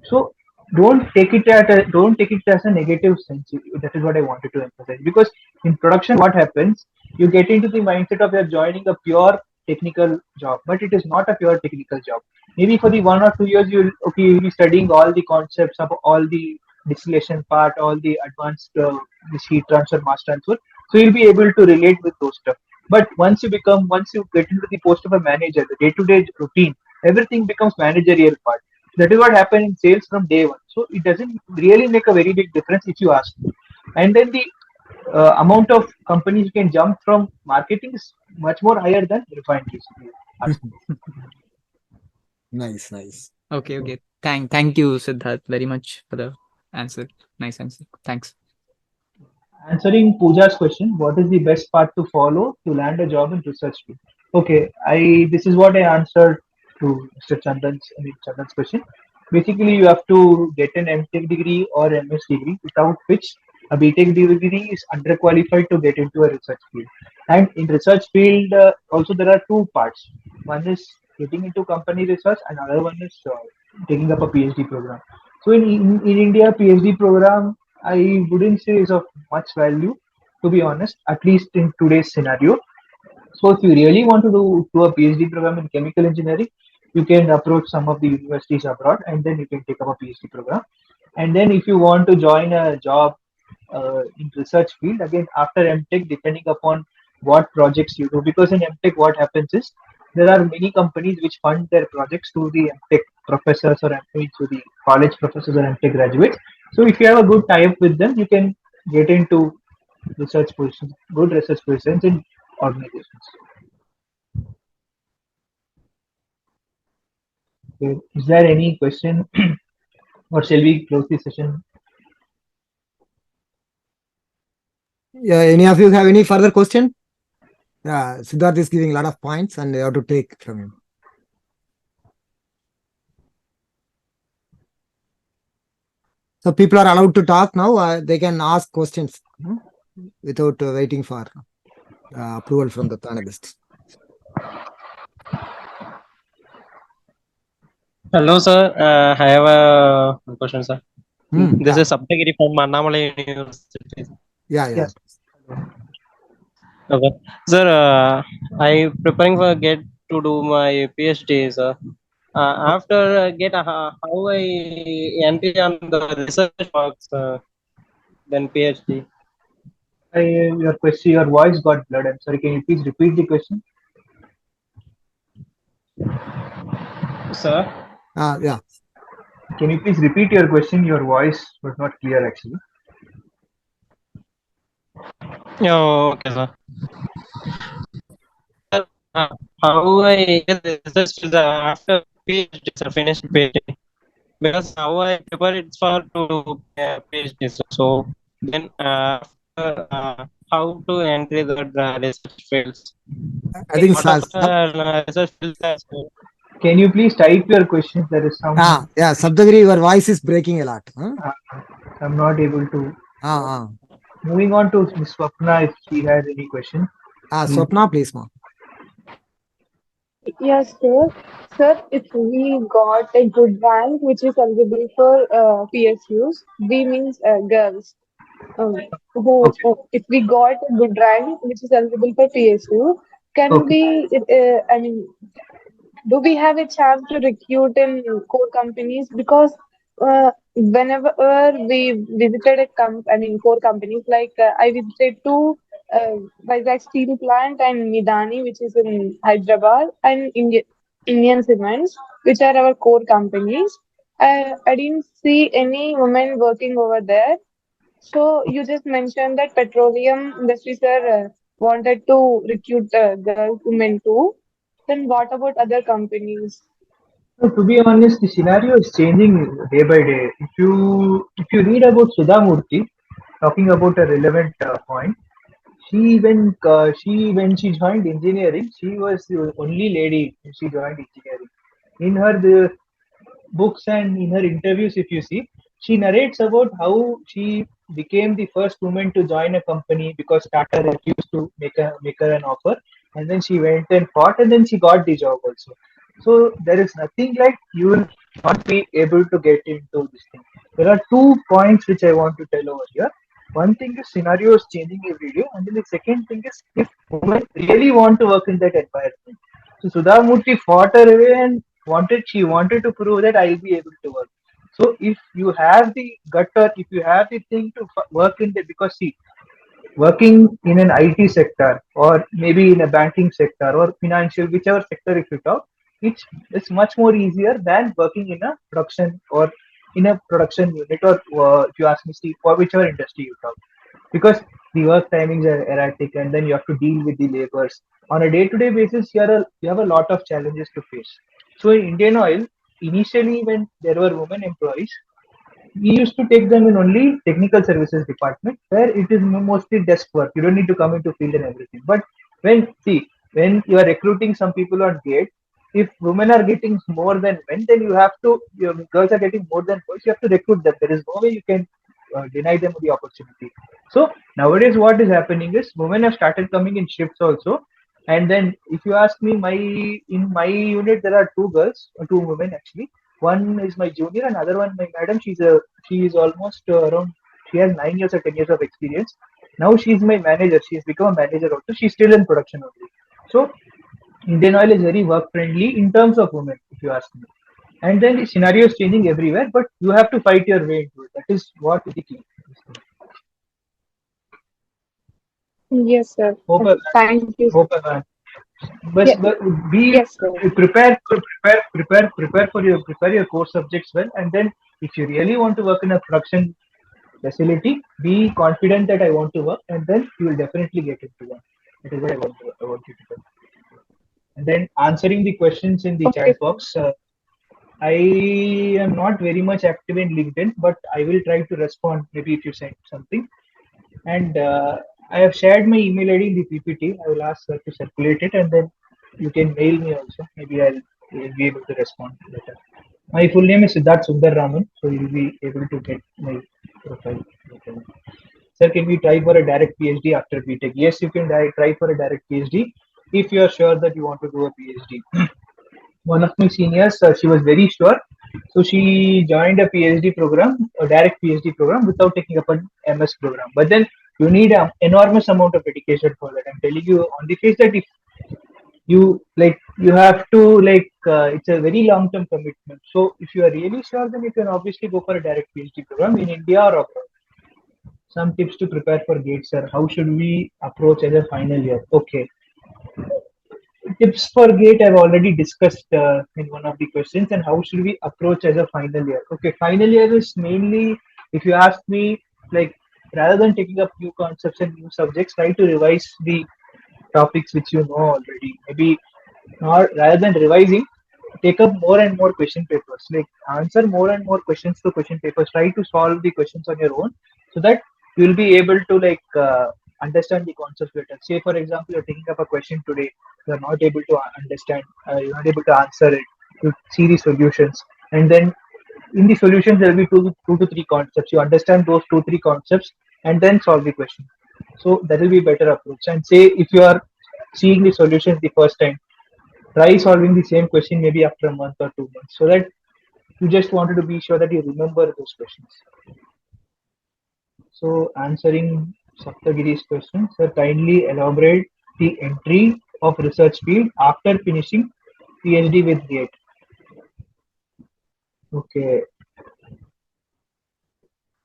So don't take it as a negative sense. That is what I wanted to emphasize. Because in production, what happens? You get into the mindset of you're joining a pure technical job, but it is not a pure technical job. Maybe for the 1 or 2 years, you'll be studying all the concepts of all the distillation part, all the advanced this heat transfer, mass transfer. So you'll be able to relate with those stuff. But once you get into the post of a manager, the day-to-day routine, everything becomes managerial part. That is what happened in sales from day one. So it doesn't really make a very big difference if you ask me. And then the amount of companies you can jump from marketing is much more higher than refineries. Nice. Okay. Thank you, Siddharth, very much for the answer. Nice answer. Thanks. Answering Pooja's question, what is the best path to follow to land a job in research field? Okay, this is what I answered to Chandan's question. Basically, you have to get an MTech degree or MS degree, without which a BTech degree is underqualified to get into a research field. And in research field, also there are two parts. One is getting into company research, and another one is taking up a PhD program. So in India, PhD program I wouldn't say is of much value, to be honest, at least in today's scenario. So if you really want to do a PhD program in chemical engineering, you can approach some of the universities abroad and then you can take up a PhD program. And then if you want to join a job in research field, again after MTech, depending upon what projects you do, because in MTech what happens is there are many companies which fund their projects to the MTech professors or to the college professors or MTech graduates. So if you have a good tie-up with them, you can get into research positions, good research positions in organizations. Okay. Is there any question or shall we close the session? Yeah, any of you have any further question? Siddarth is giving a lot of points and you have to take from him. So people are allowed to talk now. They can ask questions without waiting for approval from the panelists. Hello, sir. I have a question, sir. This Yeah. is Saptagiri from Annamalai University. Yeah. Yes. Okay, sir. I preparing for get to do my PhD, sir. After get how I entry on the research works, then PhD. Your question, your voice got blurred. I'm sorry. Can you please repeat the question? Sir. Yeah. Can you please repeat your question? Your voice was not clear actually. Oh, okay, sir. How I get the research field after PhD, sir, finished PhD? Because how I prepare it for to do PhD. So then after how to enter the research fields? I think What of research fields as well? Can you please type your questions? There is some. Yeah, Saptagiri, your voice is breaking a lot. I'm not able to. Ah. Moving on to Ms. Swapna, if she has any question. Swapna, please, ma'am. Yes, sir. Sir, if we got a good rank which is eligible for PSUs, we means girls. If we got a good rank which is eligible for PSU, can we? I mean, do we have a chance to recruit in core companies? Because whenever we visited core companies, like I visited two Vizag Steel Plant and Midani, which is in Hyderabad, and Indian Cements, which are our core companies. I didn't see any women working over there. So you just mentioned that petroleum industries are wanted to recruit girls, women too. Then what about other companies? No, to be honest, the scenario is changing day by day. If you read about Sudha Murthy, talking about a relevant point, when she joined engineering, she was the only lady when she joined engineering. In her books and in her interviews, if you see, she narrates about how she became the first woman to join a company because Tata refused to make her an offer, and then she went and fought, and then she got the job also. So there is nothing like you will not be able to get into this thing. There are 2 points which I want to tell over here. One thing is scenario is changing every day, and then the second thing is if women really want to work in that environment. So Sudha Murthy fought her away and she wanted to prove that I'll be able to work. So if you have the gutter, if you have the thing to work in there, because see, working in an IT sector or maybe in a banking sector or financial, whichever sector if you talk, it's much more easier than working in a production or in a production unit or if you ask me, Steve, for whichever industry you talk, because the work timings are erratic and then you have to deal with the labors on a day-to-day basis. You have a lot of challenges to face. So in Indian Oil, initially when there were women employees, we used to take them in only technical services department where it is mostly desk work. You don't need to come into field and everything. But when you are recruiting some people on gate, if women are getting more than men, then your girls are getting more than boys. You have to recruit them. There is no way you can deny them the opportunity. So nowadays, what is happening is women have started coming in shifts also. And then, if you ask me, in my unit there are two girls, two women actually. One is my junior, and other one my madam. She is almost around. She has 9 years or 10 years of experience. Now she is my manager. She has become a manager also. She's still in production only. So Indian Oil is very work friendly in terms of women, if you ask me. And then the scenario is changing everywhere, but you have to fight your way into it. That is what the key. Yes, sir. Hope Thank you. but be Yes, sir. prepare your core subjects well, and then if you really want to work in a production facility, be confident that I want to work, and then you will definitely get into one. That is what I want you to do. And then answering the questions in the chat box. I am not very much active in LinkedIn, but I will try to respond maybe if you send something. And I have shared my email ID in the PPT. I will ask her to circulate it, and then you can mail me also. Maybe I'll be able to respond later. My full name is Siddarth Raman, so you'll be able to get my profile later. Sir, can we try for a direct PhD after BTech? Yes, you can try for a direct PhD if you are sure that you want to do a PhD. One of my seniors, she was very sure, so she joined a PhD program, a direct PhD program, without taking up an MS program. But then you need an enormous amount of dedication for that. I'm telling you on the face that if you have to it's a very long term commitment. So if you are really sure, then you can obviously go for a direct PhD program in India or abroad. Some tips to prepare for GATE, sir. How should we approach as a final year? Okay. Tips for GATE I've already discussed in one of the questions, and how should we approach as a final year? Okay, final year is mainly, if you ask me, like rather than taking up new concepts and new subjects, try to revise the topics which you know already. Maybe not rather than revising, take up more and more question papers. Like answer more and more questions to question papers. Try to solve the questions on your own, so that you will be able to understand the concepts better. Say for example, you're taking up a question today, you're not able to understand, you're not able to answer it. You see the solutions, and then in the solutions there will be two to three concepts. You understand those 2 3 concepts, and then solve the question. So that will be a better approach. And say if you are seeing the solutions the first time, try solving the same question maybe after a month or 2 months, so that you just wanted to be sure that you remember those questions. So answering Saptagiri's question, sir, kindly elaborate the entry of research field after finishing PhD with GATE. Okay,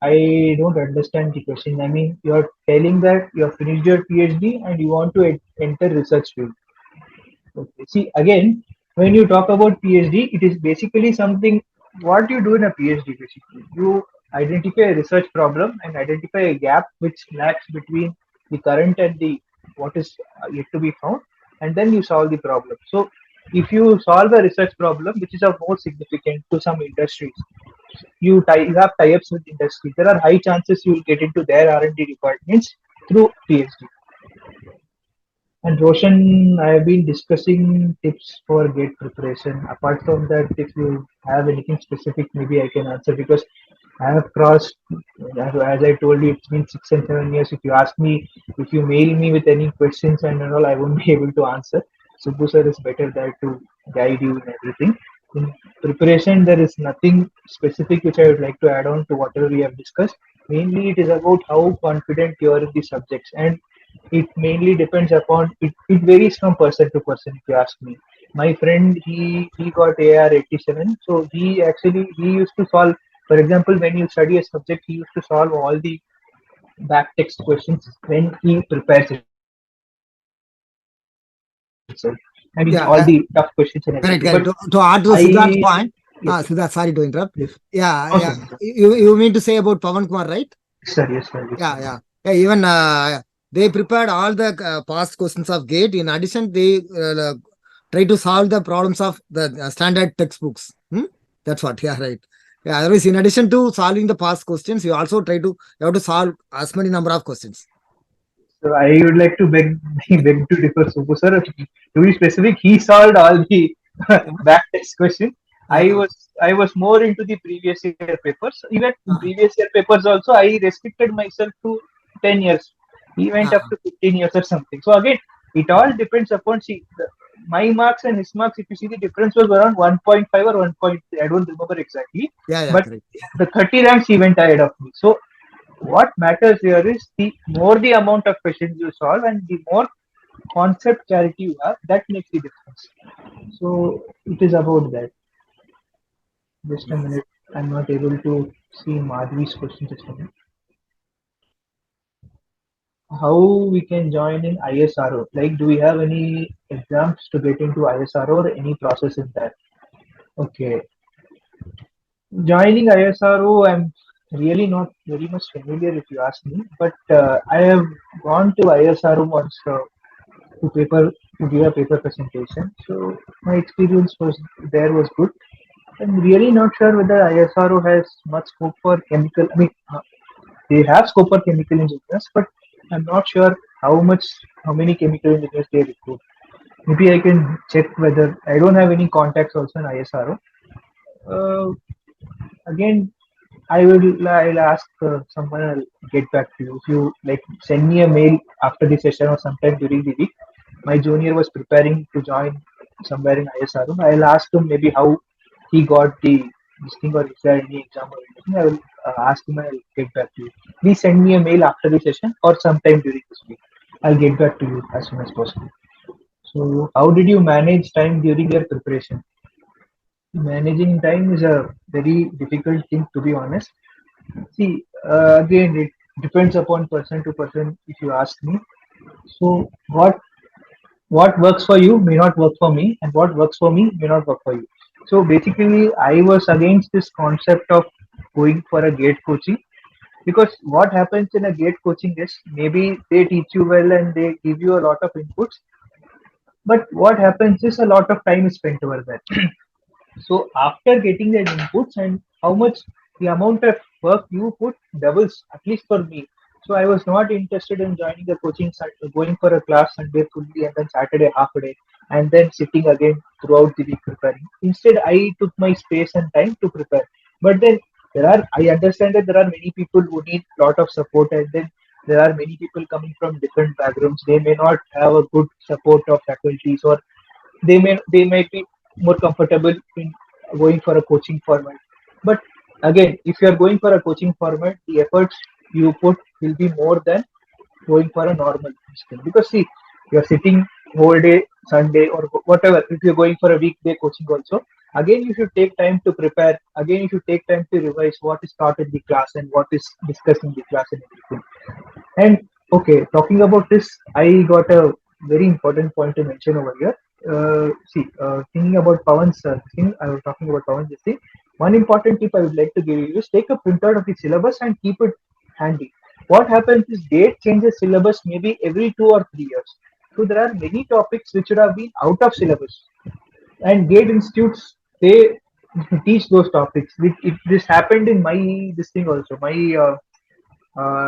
I don't understand the question. I mean, you're telling that you have finished your PhD and you want to enter research field. Okay. See, again, when you talk about PhD, it is basically something, what you do in a PhD basically. You identify a research problem and identify a gap which lacks between the current and the what is yet to be found, and then you solve the problem. So if you solve a research problem which is of more significant to some industries, you have tie-ups with industry. There are high chances you will get into their R&D departments through PhD. And Roshan, I have been discussing tips for GATE preparation. Apart from that, if you have anything specific, maybe I can answer, because I have crossed, as I told you, it's been 6 and 7 years. If you ask me, if you mail me with any questions and all, I won't be able to answer. Subbu sir is better there to guide you in everything. In preparation, there is nothing specific which I would like to add on to whatever we have discussed. Mainly, it is about how confident you are in the subjects, and it mainly depends upon it varies from person to person, if you ask me. My friend, he got AR 87, so he used to solve, for example, when you study a subject, he used to solve all the back text questions when he prepares itself. I mean, Yeah, all the tough questions and correct, everything. correct. But To add to Siddharth's point, yes, Siddharth, sorry to interrupt. yes. Yeah, Oh, yeah. sir. You mean to say about Pavan Kumar, right? Yes, sir. Yes, Yeah, sir. yeah. Yeah, even they prepared all the past questions of GATE. In addition, they try to solve the problems of the standard textbooks. That's what. Yeah, right. Yeah. Otherwise, in addition to solving the past questions, you also you have to solve as many number of questions. So I would like to beg to differ, Subbu sir. To be specific, he solved all the back test question. Yeah. I was more into the previous year papers. Even in Uh, previous year papers also, I restricted myself to 10 years. He went up uh, to 15 years or something. So again, it all depends upon, see, my marks and his marks. If you see, the difference was around 1.5 or 1.3. I don't remember exactly, yeah, but correct. the 30 ranks he went ahead of me. So what matters here is the more the amount of questions you solve and the more concept clarity you have, that makes the difference. So it is about that. Just a minute, I'm not able to see Madhvi's question. Just a minute. How we can join in ISRO? Like, do we have any exams to get into ISRO or any process in that? Okay, joining ISRO, I'm really not very much familiar if you ask me, but I have gone to ISRO once to paper to give a paper presentation. So my experience was good. I'm really not sure whether ISRO has much scope for chemical. I mean, they have scope for chemical engineers, but I'm not sure how many chemical engineers they recruit. Maybe I can check whether I don't have any contacts also in ISRO. Uh, Again, I'll ask someone. I'll get back to you. If you like, send me a mail after the session or sometime during the week. My junior was preparing to join somewhere in ISRO. I'll ask him maybe how he got the this thing, or is there any exam or anything. I will ask him and I'll get back to you. Please send me a mail after the session or sometime during this week. I'll get back to you as soon as possible. So, how did you manage time during your preparation? Managing time is a very difficult thing, to be honest. See, again, it depends upon person to person. If you ask me, so what works for you may not work for me, and what works for me may not work for you. So basically, I was against this concept of going for a gate coaching, because what happens in a gate coaching is maybe they teach you well and they give you a lot of inputs, but what happens is a lot of time is spent over there. So after getting that inputs and how much the amount of work you put doubles, at least for me. So I was not interested in joining a coaching center, going for a class Sunday fully and then Saturday half a day, and then sitting again throughout the week preparing. Instead, I took my space and time to prepare. But then I understand that there are many people who need a lot of support, and then there are many people coming from different backgrounds. They may not have a good support of faculties, or they may be more comfortable in going for a coaching format. But again, if you are going for a coaching format, the efforts you put will be more than going for a normal system. Because see, you're sitting whole day Sunday or whatever. If you're going for a weekday coaching also, again you should take time to prepare. Again you should take time to revise what is taught in the class and what is discussed in the class and everything. And okay, talking about this, I got a very important point to mention over here. Thinking about Pawan's thing, I was talking about Pawan's this thing. One important tip I would like to give you is take a printout of the syllabus and keep it handy. What happens is GATE changes syllabus maybe every 2 or 3 years. So there are many topics which would have been out of syllabus, and GATE institutes they teach those topics. This happened in my this thing also. My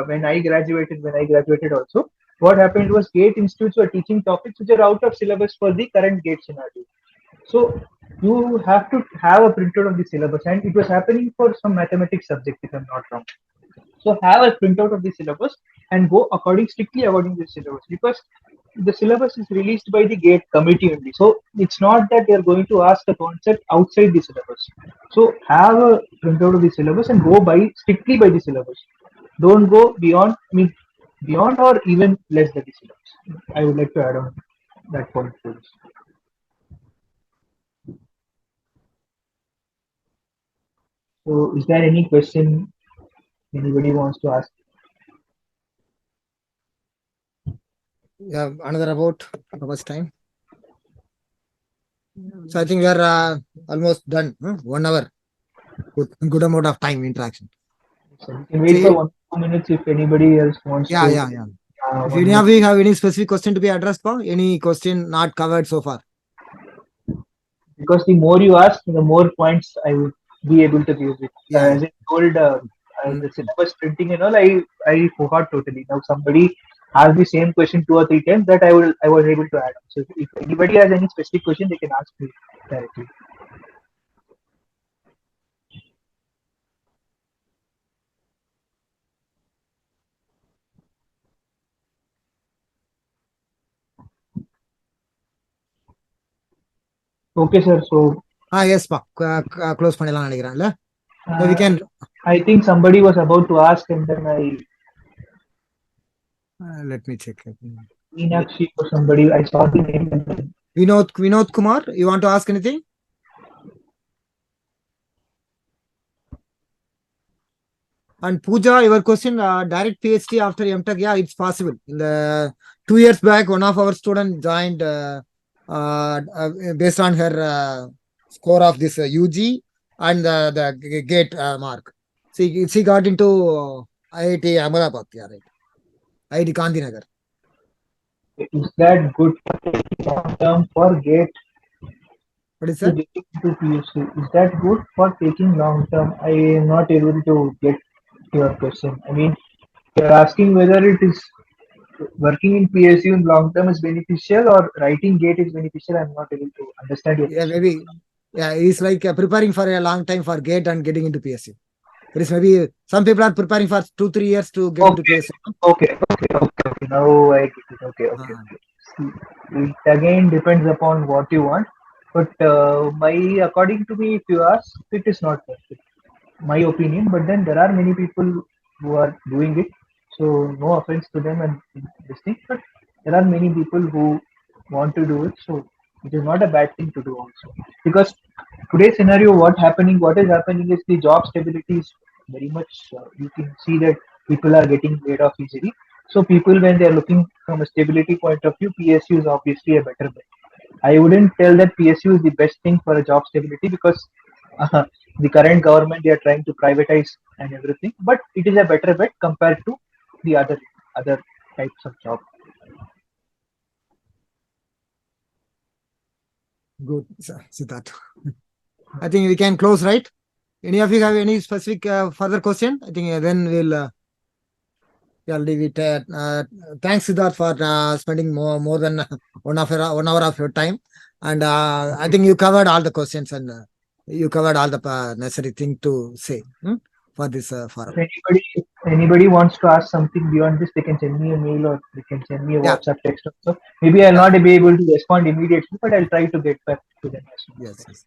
when I graduated also, what happened was GATE institutes were teaching topics which are out of syllabus for the current GATE scenario. So you have to have a printout of the syllabus, and it was happening for some mathematics subject, if I'm not wrong. So have a printout of the syllabus and go strictly according to the syllabus, because the syllabus is released by the GATE committee only. So it's not that they're going to ask a concept outside the syllabus. So have a printout of the syllabus and go strictly by the syllabus. Don't go beyond or even less than the syllabus. I would like to add on that point to this. So is there any question anybody wants to ask? Yeah, another about how much time? So I think we are almost done. 1 hour. Good amount of time interaction. So we can wait for 1 2 minutes if anybody else wants to. Yeah. If any of you have any specific question to be addressed for, any question not covered so far? Because the more you ask, the more points I would be able to give it. As I told, the syllabus printing and all, I forgot totally. Now somebody asked the same question 2 or 3 times that I was able to add on. So if anybody has any specific question, they can ask me directly. Okay, sir. So yes, pa. Close பண்ணலாம் நினைக்கிறேன்ல. So we can. I think somebody was about to ask, and then let me check. Meenakshi or somebody, I saw the name. Vinod Kumar, you want to ask anything? And Pooja, your question, direct PhD after MTech, yeah, it's possible. In the 2 years back, one of our students joined based on her score of this UG and the GATE mark. She got into IIT Ahmedabad, yeah, right? IIT Gandhinagar. Is that good long term for GATE? What is that? To PhD. Is that good for taking long term? I am not able to get your question. I mean, you're asking whether it is working in PSU in long term is beneficial or writing gate is beneficial? I'm not able to understand your Yeah, question. maybe. Yeah, it's like preparing for a long time for GATE and getting into PSU. There is maybe some people are preparing for 2-3 years to get into Okay, PSU. okay. Now I get it. Okay. Uh, See, it again depends upon what you want, but according to me, if you ask, it is not worth it. My opinion, but then there are many people who are doing it, so no offense to them and this thing, but there are many people who want to do it, so it is not a bad thing to do also, because today's scenario what is happening is the job stability is very much, you can see that people are getting laid off easily, so people when they are looking from a stability point of view, PSU is obviously a better bet. I wouldn't tell that PSU is the best thing for a job stability, because the current government they are trying to privatize and everything, but it is a better bet compared to the other types of job. Good, Siddharth. I think we can close, right? Any of you have any specific further question? I think then we'll leave it. Thanks, Siddharth, for spending more than 1 hour of your time. And I think you covered all the questions and you covered all the necessary thing to say for this forum. If anybody wants to ask something beyond this, they can send me a mail or they can send me a Yeah. WhatsApp text also. Maybe I'll not be able to respond immediately, but I'll try to get back to them as soon as possible. Yes.